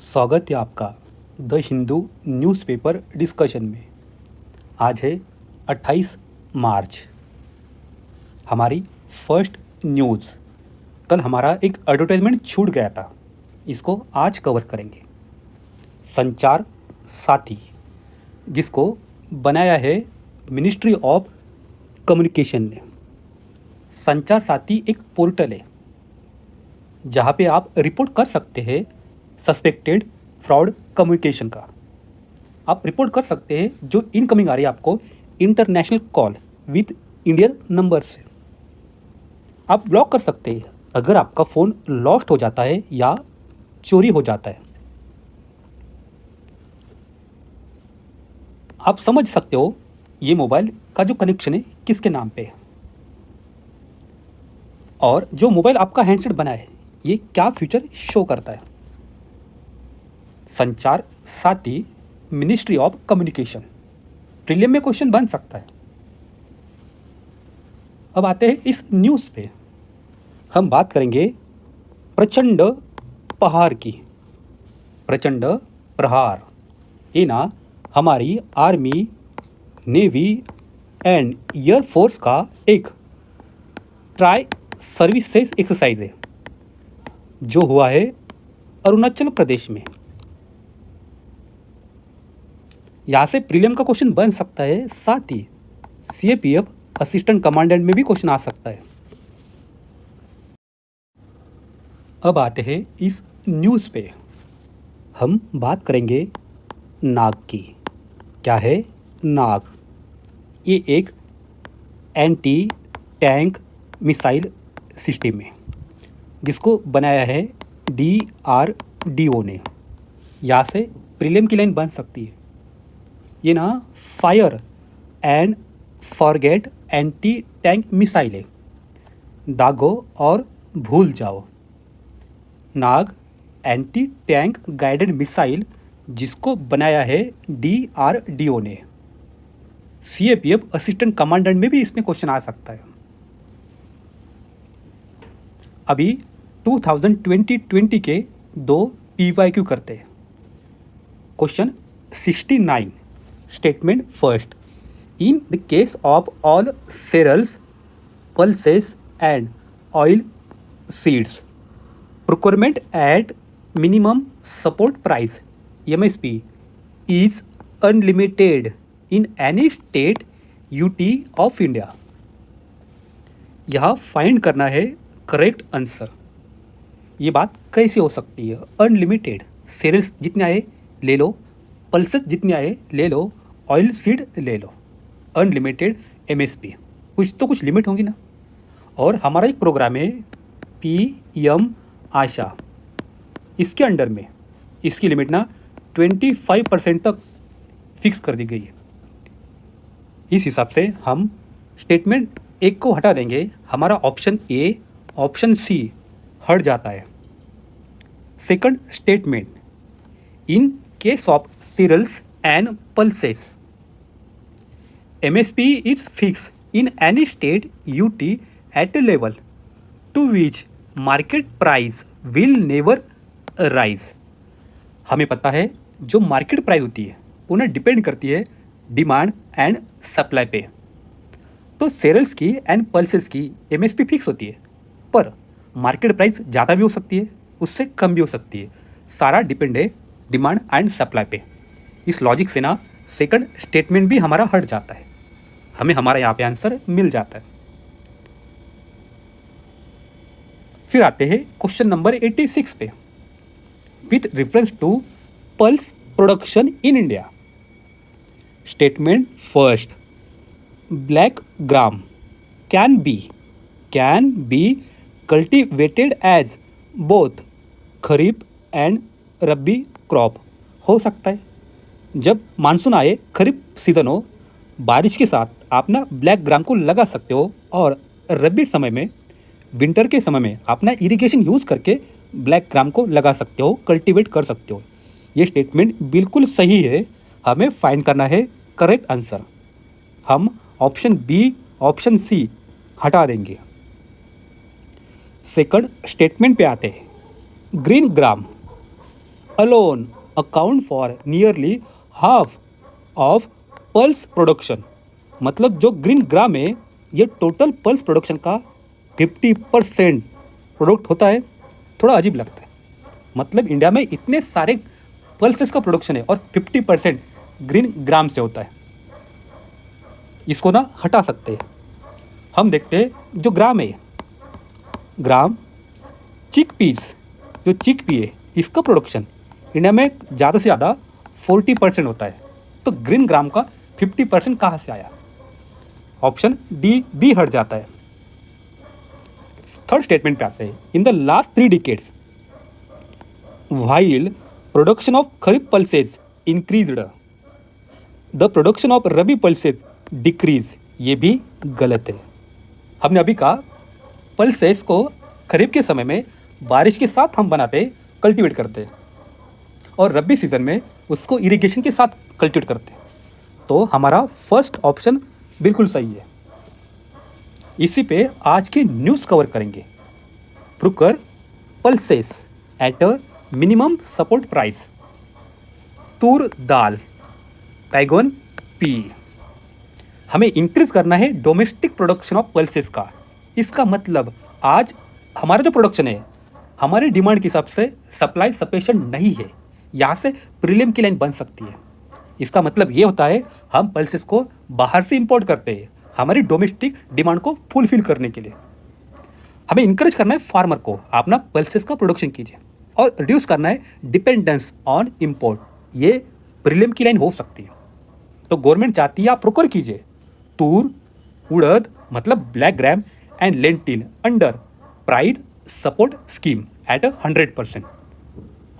स्वागत है आपका द हिंदू न्यूज़पेपर डिस्कशन में। आज है 28 मार्च। हमारी फर्स्ट न्यूज़, कल हमारा एक एडवर्टाइजमेंट छूट गया था, इसको आज कवर करेंगे। संचार साथी, जिसको बनाया है मिनिस्ट्री ऑफ कम्युनिकेशन ने। संचार साथी एक पोर्टल है जहाँ पे आप रिपोर्ट कर सकते हैं सस्पेक्टेड फ्रॉड कम्युनिकेशन का। आप रिपोर्ट कर सकते हैं जो इनकमिंग आ रही है आपको international call with Indian number से। आप ब्लॉक कर सकते हैं अगर आपका फ़ोन लॉस्ट हो जाता है या चोरी हो जाता है। आप समझ सकते हो ये मोबाइल का जो कनेक्शन है किसके नाम पे है, और जो मोबाइल आपका हैंडसेट बना है ये क्या फीचर शो करता है। संचार साथी मिनिस्ट्री ऑफ कम्युनिकेशन, प्रीलिम में क्वेश्चन बन सकता है। अब आते हैं इस न्यूज़ पे। हम बात करेंगे प्रचंड प्रहार की। प्रचंड प्रहार ये ना हमारी आर्मी, नेवी एंड एयरफोर्स का एक ट्राई सर्विसेज एक्सरसाइज है जो हुआ है अरुणाचल प्रदेश में। यहाँ से प्रीलिम का क्वेश्चन बन सकता है, साथ ही सीएपीएफ असिस्टेंट कमांडेंट में भी क्वेश्चन आ सकता है। अब आते हैं इस न्यूज़ पे। हम बात करेंगे नाग की। क्या है नाग? ये एक एंटी टैंक मिसाइल सिस्टम है जिसको बनाया है DRDO ने। यहाँ से प्रीलिम की लाइन बन सकती है। ये ना fire and forget anti tank missile है, दागो और भूल जाओ। नाग एंटी टैंक गाइडेड मिसाइल जिसको बनाया है DRDO ने। सीएपीएफ असिस्टेंट कमांडेंट में भी इसमें क्वेश्चन आ सकता है। अभी 2020 के दो PYQ करते हैं। Question 69, statement first. In the case of all cereals, pulses and oil seeds, procurement at minimum support price MSP is unlimited in any state UT of India। यहाँ फाइंड करना है करेक्ट आंसर। ये बात कैसे हो सकती है? अनलिमिटेड, सेरेल्स जितने आए ले लो, पल्सेस जितने आए ले लो, ऑयल सीड ले लो। अनलिमिटेड MSP, कुछ तो कुछ लिमिट होगी ना। और हमारा एक प्रोग्राम है PM आशा, इसके अंडर में इसकी लिमिट ना 25% तक फिक्स कर दी गई है। इस हिसाब से हम स्टेटमेंट एक को हटा देंगे, हमारा ऑप्शन A, ऑप्शन C हट जाता है। Second statement, in case of cereals and pulses MSP is fixed in any state UT at a level to which market price will never rise। हमें पता है जो मार्केट प्राइस होती है उन्हें डिपेंड करती है डिमांड एंड सप्लाई पे। तो सेरेल्स की एंड पल्सेस की MSP फिक्स होती है, पर मार्केट प्राइस ज़्यादा भी हो सकती है, उससे कम भी हो सकती है। सारा डिपेंड है डिमांड एंड सप्लाई पे। इस लॉजिक से ना सेकंड स्टेटमेंट भी हमारा हट जाता है, हमें हमारा यहाँ पे आंसर मिल जाता है। फिर आते हैं क्वेश्चन नंबर 86 पे। With reference to pulse production in India, statement first, black gram can be cultivated as both kharif and rabi crop. हो सकता है जब मानसून आए, खरीफ सीजन हो, बारिश के साथ आप ना ब्लैक ग्राम को लगा सकते हो, और रबी समय में, विंटर के समय में आप ना इरिगेशन यूज़ करके ब्लैक ग्राम को लगा सकते हो, कल्टीवेट कर सकते हो। ये स्टेटमेंट बिल्कुल सही है, हमें फाइंड करना है करेक्ट आंसर। हम ऑप्शन B, ऑप्शन C हटा देंगे। सेकंड स्टेटमेंट पे आते हैं। Green gram alone account for nearly half of pulse production। मतलब जो ग्रीन ग्राम है ये टोटल पल्स प्रोडक्शन का 50% प्रोडक्ट होता है। थोड़ा अजीब लगता है, मतलब इंडिया में इतने सारे पल्सेस का प्रोडक्शन है और 50% ग्रीन ग्राम से होता है। इसको ना हटा सकते हैं। हम देखते हैं जो ग्राम है, ग्राम चिक पीस, जो चिक पी है इसका प्रोडक्शन इंडिया में ज़्यादा से ज़्यादा 40% होता है। तो ग्रीन ग्राम का 50% कहाँ से आया? ऑप्शन डी बी हट जाता है। थर्ड स्टेटमेंट पे आते हैं, in the last 3 decades while production of kharif pulses increased the production of rabi pulses decrease. ये भी गलत है। हमने अभी कहा पल्सेस को खरीफ के समय में बारिश के साथ हम बनाते, कल्टीवेट करते, और रबी सीजन में उसको इरिगेशन के साथ कल्टीवेट करते। तो हमारा फर्स्ट ऑप्शन बिल्कुल सही है। इसी पे आज की न्यूज़ कवर करेंगे। Procure pulses at a minimum support price. Tur dal पैगोन पी। हमें इंक्रीज करना है डोमेस्टिक प्रोडक्शन ऑफ पल्सेस का। इसका मतलब आज हमारा जो प्रोडक्शन है हमारे डिमांड के हिसाब से सप्लाई सफिशिएंट नहीं है। यहाँ से प्रीलियम की लाइन बन सकती है। इसका मतलब ये होता है हम पल्सेस को बाहर से इंपोर्ट करते हैं हमारी डोमेस्टिक डिमांड को फुलफिल करने के लिए। हमें इंकरेज करना है फार्मर को अपना पल्सेस का प्रोडक्शन कीजिए और रिड्यूस करना है डिपेंडेंस ऑन इंपोर्ट। ये प्रीलियम की लाइन हो सकती है। तो गवर्नमेंट चाहती है आप प्रोक्योर कीजिए तूर, उड़द मतलब black gram and lentil under price support scheme at 100%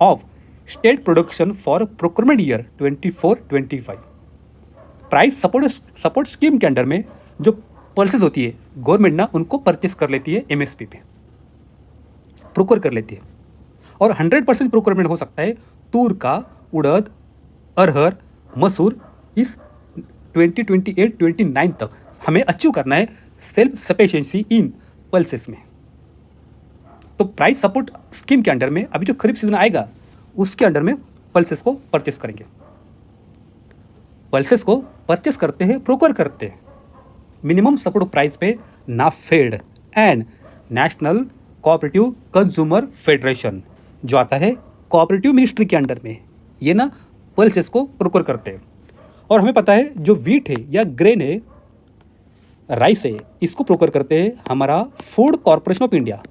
of state production for procurement year 24-25। Price support scheme के अंडर में जो पल्सेस होती है गवर्नमेंट ना उनको परचेस कर लेती है एमएसपी पे, प्रोक्योर कर लेती है। और 100% प्रोक्योरमेंट हो सकता है तूर का, उड़द, अरहर, मसूर। इस 2028-29 तक हमें अचीव करना है सेल्फ सफिशिएंसी इन पल्सेस में। तो प्राइस सपोर्ट स्कीम के अंडर में अभी जो खरीफ सीजन आएगा उसके अंडर में पल्सेस को परचेस करेंगे। पल्सेस को परचेस करते हैं, प्रोक्योर करते हैं मिनिमम सपोर्ट प्राइस पे NAFED and national cooperative consumer federation जो आता है कोऑपरेटिव मिनिस्ट्री के अंडर में, ये ना पल्सेस को प्रोक्योर करते हैं। और हमें पता है जो वीट है या ग्रेन है, राइस है, इसको प्रोक्योर करते हैं हमारा फूड कॉरपोरेशन ऑफ इंडिया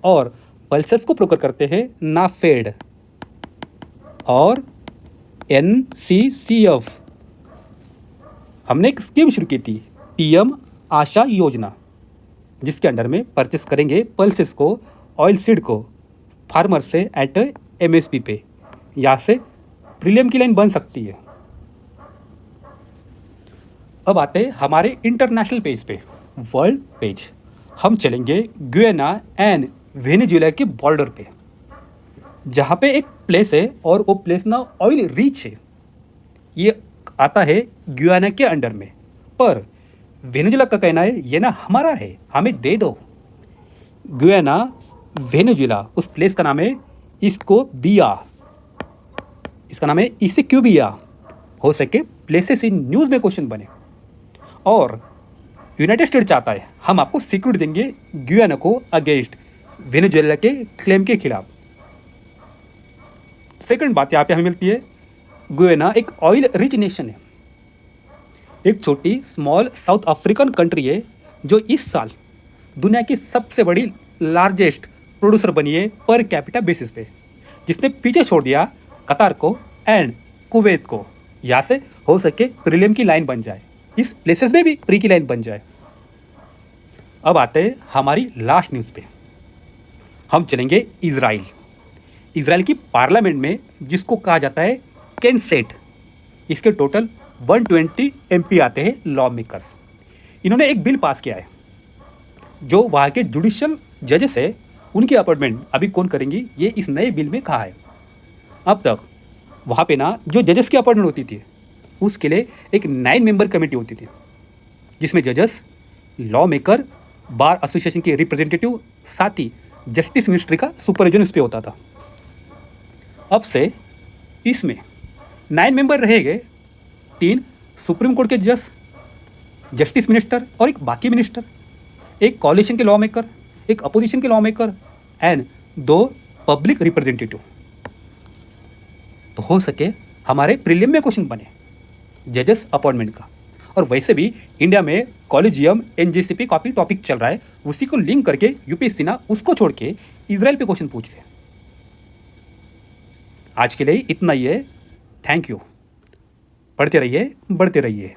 और पल्सेस को प्रोक्योर करते हैं नाफेड और NCCF। हमने एक स्कीम शुरू की थी PM आशा योजना जिसके अंडर में परचेस करेंगे पल्सेस को, ऑयल सीड को फार्मर से एट MSP पे। यहाँ से प्रीलियम की लाइन बन सकती है। अब आते हैं हमारे इंटरनेशनल पेज पे, वर्ल्ड पेज। हम चलेंगे गुयाना एंड वेनेजुएला के बॉर्डर पे, जहाँ पे एक प्लेस है और वो प्लेस ना ऑयल रिच है। ये आता है गुयाना के अंडर में, पर वेनेजुएला का कहना है ये ना हमारा है, हमें दे दो। गुयाना वेनेजुएला उस प्लेस का नाम है इसको बिया, इसका नाम है इसे क्यों बिया। हो सके प्लेसेस इन न्यूज़ में क्वेश्चन बने। और यूनाइटेड स्टेट चाहता है हम आपको सिक्योरिटी देंगे गुयाना को अगेंस्ट वेनेजुएला के क्लेम के खिलाफ। सेकंड बात यहाँ पे हमें मिलती है, गुयाना एक ऑयल रिच नेशन है, एक छोटी स्मॉल साउथ अफ्रीकन कंट्री है जो इस साल दुनिया की सबसे बड़ी लार्जेस्ट प्रोड्यूसर बनी है पर कैपिटा बेसिस पे, जिसने पीछे छोड़ दिया कतार को एंड कुवैत को। यहाँ से हो सके प्रीलियम की लाइन बन जाए, इस प्लेसेस में भी प्री की लाइन बन जाए। अब आते हैं हमारी लास्ट न्यूज़ पे। हम चलेंगे इजराइल। इजराइल की पार्लियामेंट में जिसको कहा जाता है केनेसेट, इसके टोटल 120 MP आते हैं लॉ मेकर्स। इन्होंने एक बिल पास किया है जो वहाँ के जुडिशियल जजेस है उनकी अपॉइंटमेंट अभी कौन करेंगी ये इस नए बिल में कहा है। अब तक वहाँ पे ना जो जजेस की अपॉइंटमेंट होती थी उसके लिए एक 9 मेंबर कमेटी होती थी जिसमें जजेस, लॉ मेकर, बार एसोसिएशन के रिप्रेजेंटेटिव, साथ ही जस्टिस मिनिस्ट्री का सुपरविजन उस पर होता था। अब से इसमें 9 मेंबर रहेंगे, 3 सुप्रीम कोर्ट के जज, जस्टिस मिनिस्टर और एक बाकी मिनिस्टर, एक कॉलिशन के लॉ मेकर, एक अपोजिशन के law maker and 2 public representative. तो हो सके हमारे प्रीलिम में क्वेश्चन बने जजेस अपॉइंटमेंट का। और वैसे भी इंडिया में कॉलेजियम एनजेसीपी काफी टॉपिक चल रहा है, उसी को लिंक करके यूपीएससी ना उसको छोड़ के इजराइल पे क्वेश्चन पूछ रहे। आज के लिए इतना ही है। Thank you. पढ़ते रहिए, बढ़ते रहिए।